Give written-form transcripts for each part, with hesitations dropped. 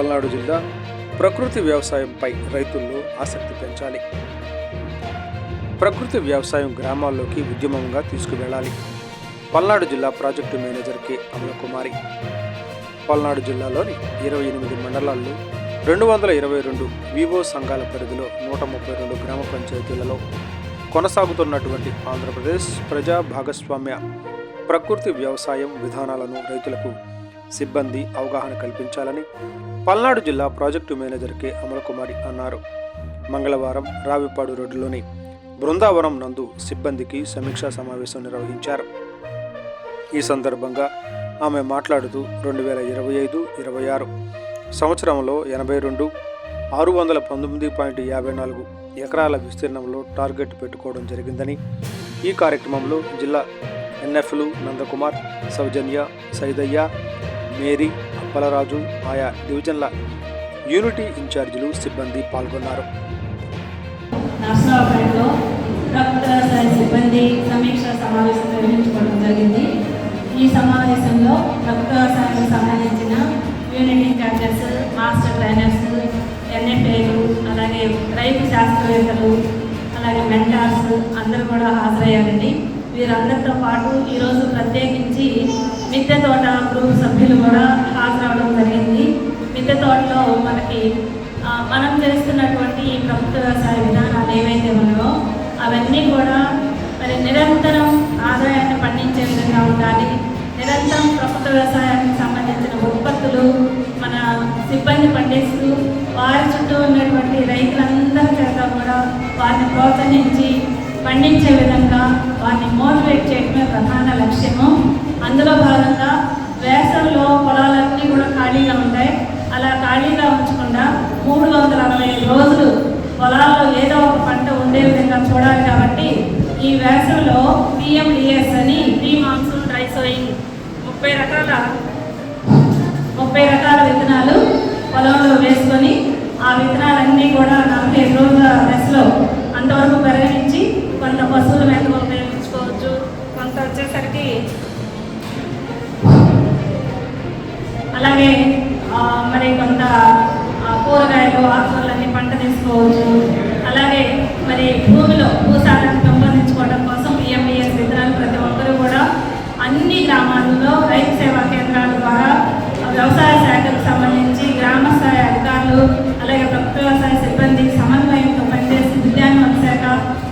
పల్నాడు జిల్లా ప్రకృతి వ్యవసాయంపై రైతుల్లో ఆసక్తి పెంచాలి. ప్రకృతి వ్యవసాయం గ్రామాల్లోకి ఉద్యమంగా తీసుకువెళ్ళాలి. పల్నాడు జిల్లా project manager K Amalakumari. Palnadu జిల్లాలోని 28 మండలాల్లో 222 వివో సంఘాల పరిధిలో 132 గ్రామ పంచాయతీలలో కొనసాగుతున్నటువంటి ఆంధ్రప్రదేశ్ ప్రజా భాగస్వామ్య ప్రకృతి వ్యవసాయం విధానాలను రైతులకు సిబ్బంది అవగాహన కల్పించాలని పల్నాడు జిల్లా ప్రాజెక్టు మేనేజర్ కె అమలకుమారి అన్నారు. మంగళవారం రావిపాడు రోడ్డులోని బృందావనం నందు సిబ్బందికి సమీక్షా సమావేశం నిర్వహించారు. ఈ సందర్భంగా ఆమె మాట్లాడుతూ 2025-26 సంవత్సరంలో 82,619.54 ఎకరాల విస్తీర్ణంలో టార్గెట్ పెట్టుకోవడం జరిగిందని, ఈ కార్యక్రమంలో జిల్లా ఎన్ఎఫ్లు నందకుమార్, సౌజన్య, సైదయ్య, మేరీ, అప్పలరాజు, ఆయా డివిజన్ల యూనిటీ ఇన్ఛార్జీలు, సిబ్బంది పాల్గొన్నారు. సిబ్బంది సమీక్షా సమావేశం నిర్వహించుకోవడం జరిగింది. ఈ సమావేశంలో ప్రభుత్వ వ్యవసాయానికి సంబంధించిన యూనిట్ ఇన్ఛార్జెస్, మాస్టర్ ట్రైనర్స్, ఎన్ఎఫ్ఏలు, అలాగే రైతు శాస్త్రవేత్తలు, అలాగే మెంటార్స్ అందరూ కూడా హాజరయ్యారండి. వీరందరితో పాటు ఈరోజు ప్రత్యేకించి మిద్దె తోట గ్రూప్ సభ్యులు కూడా హాజరవడం జరిగింది. మిద్దె తోటలో మనం చేస్తున్నటువంటి ఈ ప్రభుత్వ వ్యవసాయ విధానాలు ఏవైతే ఉన్నాయో అవన్నీ కూడా మరి నిరంతరం ఆదాయాన్ని పండించే విధంగా ఉండాలి. నిరంతరం ప్రభుత్వ వ్యవసాయానికి సంబంధించిన ఉత్పత్తులు మన సిబ్బంది పండిస్తూ వారి చుట్టూ ఉన్నటువంటి రైతులందరి చేత కూడా వారిని ప్రోత్సహించి పండించే విధంగా వారిని మోటివేట్ చేయడమే ప్రధాన లక్ష్యము. అందులో భాగంగా వేసవిలో పొలాలన్నీ కూడా ఖాళీగా ఉంటాయి. అలా ఖాళీగా ఉంచకుండా 365 రోజులు పొలాల్లో ఏదో ఒక పంట ఉండే విధంగా చూడాలి. కాబట్టి ఈ వేసవిలో PMDS అని ప్రీ మాన్సూన్ డ్రై సోయింగ్ 30 రకాల విత్తనాలు పొలంలో వేసుకొని ఆ విత్తనాలన్నీ కూడా 45 రోజుల దశలో అంతవరకు పరిగణించి కొంత పశువుల మేతగా ఉపయోగించుకోవచ్చు, కొంత వచ్చేసరికి అలాగే మరి కొంత కూరగాయలు, ఆకుకూరలన్నీ పంట తీసుకోవచ్చు. అలాగే మరి భూమిలో భూసారాన్ని పెంపొందించుకోవడం కోసం PMDS విత్తనాలు ప్రతి ఒక్కరూ కూడా అన్ని గ్రామాలలో రైతు సేవా కేంద్రాల ద్వారా వ్యవసాయ శాఖకు సంబంధించి గ్రామ స్థాయి అధికారులు, అలాగే ప్రభుత్వ వ్యవసాయ సిబ్బంది సమన్వయంతో పనిచేసి ఉద్యానవన శాఖ,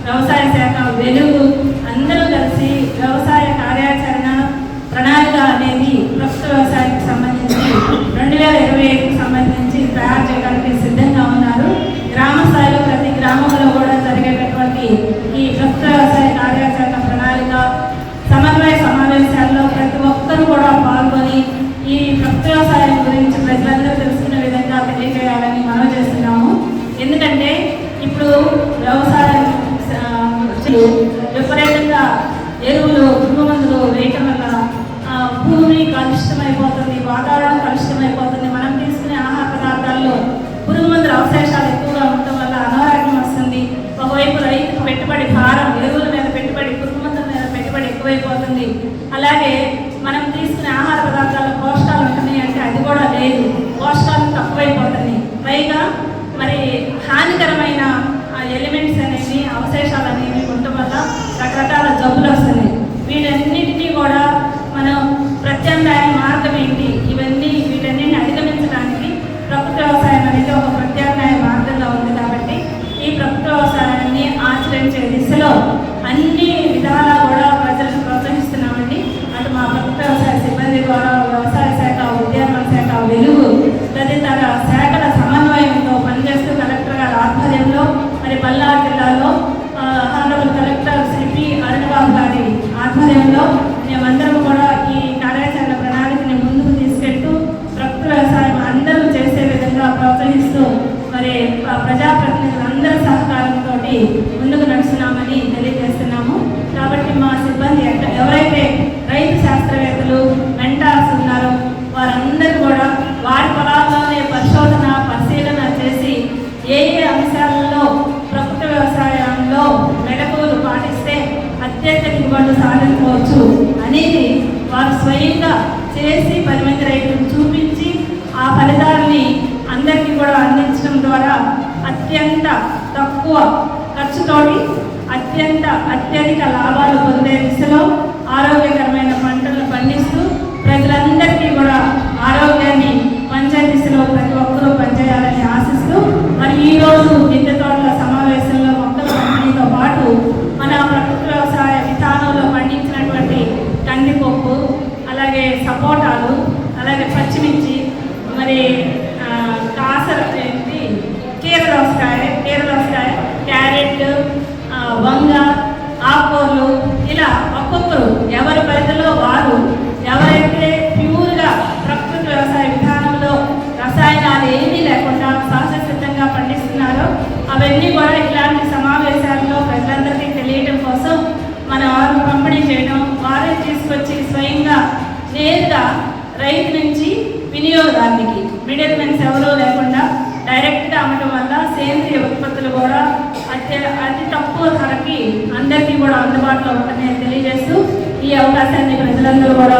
వ్యవసాయ శాఖ, వెలుగు అందరూ కలిసి వ్యవసాయ కార్యాచరణ ప్రణాళిక అనేది ప్రభుత్వ వ్యవసాయానికి సంబంధించి 2025కి సంబంధించి తయారు చేయడానికి సిద్ధంగా ఉన్నారు. గ్రామ స్థాయిలో ప్రతి గ్రామంలో కూడా జరిగేటటువంటి ఈ ప్రభుత్వ వ్యవసాయ కార్యాచరణ ప్రణాళిక సమన్వయ సమావేశాల్లో ప్రతి ఒక్కరూ కూడా పాల్గొని ఈ ప్రభుత్వ వ్యవసాయం గురించి ప్రజలందరూ తెలుసుకునే విధంగా తెలియజేయాలని మనం చేస్తున్నాము. ఎందుకంటే ఇప్పుడు వ్యవసాయం విపరీతంగా ఎరువులు, పురుగు మందులు వేయటం వల్ల భూమి కలుషితమైపోతుంది, వాతావరణం కలుషితమైపోతుంది. మనం తీసుకునే ఆహార పదార్థాల్లో పురుగు మందుల అవశేషాలు ఎక్కువగా ఉండటం వల్ల అనారోగ్యం వస్తుంది. ఒకవైపు రైతుకు పెట్టుబడి భారం, ఎరువుల మీద పెట్టుబడి, పురుగు మందుల మీద పెట్టుబడి ఎక్కువైపోతుంది. అలాగే మనం తీసుకునే ఆహార పదార్థాల్లో పోషకాలు ఉంటున్నాయి అంటే అది కూడా లేదు, పోషకాలు తక్కువైపోతుంది. పైగా మరి హానికరమైన ఎలిమెంట్స్ అనేవి, అవశేషాలు అనేవి ఉండటం వల్ల రకరకాల జబ్బులు వస్తున్నాయి. వీటన్నిటినీ కూడా మనం ప్రత్యామ్నాయ మార్గం ఏంటి, వీటన్నిటిని అధిగమించడానికి ప్రభుత్వ వ్యవసాయం అనేది ఒక ప్రత్యామ్నాయ మార్గంగా ఉంది. కాబట్టి ఈ ప్రభుత్వ వ్యవసాయాన్ని ఆచరించే దిశలో అన్ని విధాలా కూడా ప్రజలను ప్రోత్సహిస్తున్నామండి. అటు మా ప్రభుత్వ వ్యవసాయ సిబ్బంది ద్వారా వ్యవసాయ శాఖ, ఉద్యానవన శాఖ, వెలుగు తదితర శాఖల సమన్వయంతో పనిచేస్తూ కలెక్టర్ గారి ఆధ్వర్యంలో మరి పల్నాడు జిల్లాలో honourable collector Shri P. Arunababu గారి ఆధ్వర్యంలో మేమందరం కూడా ఈ కార్యాచరణ ప్రణాళికని ముందుకు తీసుకెళ్తూ ప్రభుత్వ వ్యవసాయం అందరూ చేసే విధంగా ప్రోత్సహిస్తూ మరి ప్రజాప్రతినిధులందరి సహకారంతో ముందుకు నడుస్తున్నామని తెలియజేస్తున్నాము. కాబట్టి మా సిబ్బంది ఎవరైతే రైతు శాస్త్రవేత్తలు, మెంటార్స్ ఉన్నారో వారందరూ కూడా వారి పొలాల్లోనే పరిశీలన చేసి ఏ అంశాలలో ప్రభుత్వ వ్యవసాయంలో మెళకువలు పాటిస్తే అత్యంత దిగుబడులు సాధించవచ్చు అనేది వారు స్వయంగా చేసి 10 మంది రైతులకు చూపించి ఆ ఫలితాలని అత్యంత తక్కువ ఖర్చుతోటి అత్యధిక లాభాలు పొందే దిశలో ఆరోగ్యకరమైన పంటలను పండిస్తూ ప్రజలందరికీ కూడా ఆరోగ్యాన్ని పంచే దిశలో ప్రతి ఒక్కరూ పనిచేయాలని ఆశిస్తూ మరి ఈరోజు మిద్దె తోటల సమావేశంలో మొక్కల పంపిణీతో పాటు మన ప్రకృతి వ్యవసాయ విధానంలో పండించినటువంటి కందిపప్పు, అలాగే సపోటాలు, అలాగే పచ్చిమిర్చి, మరి కీరదోసకాయ, క్యారెట్, వంగ, ఆకుకూరలు, ఇలా ఒక్కొక్కరు ఎవరి పరిధిలో వారు ఎవరైతే ప్యూర్గా ప్రకృతి వ్యవసాయ విధానంలో రసాయనాలు ఏమీ లేకుండా సహజసిద్ధంగా పండిస్తున్నారో అవన్నీ కూడా ఇలాంటి సమావేశాల్లో ప్రజలందరికీ తెలియడం కోసం మన వారు పంపిణీ చేయడం, వారే తీసుకొచ్చి స్వయంగా నేరుగా రైతు నుంచి వినియోగదారునికి మిడిల్ మెన్స్ ఎవరూ లేకుండా డైరెక్ట్గా అమ్మటం వల్ల సేంద్రియ ఉత్పత్తులు కూడా అతి తక్కువ ధరకి అందరికీ కూడా అందుబాటులో ఉంటుందని తెలియజేస్తూ ఈ అవకాశాన్ని ప్రజలందరూ కూడా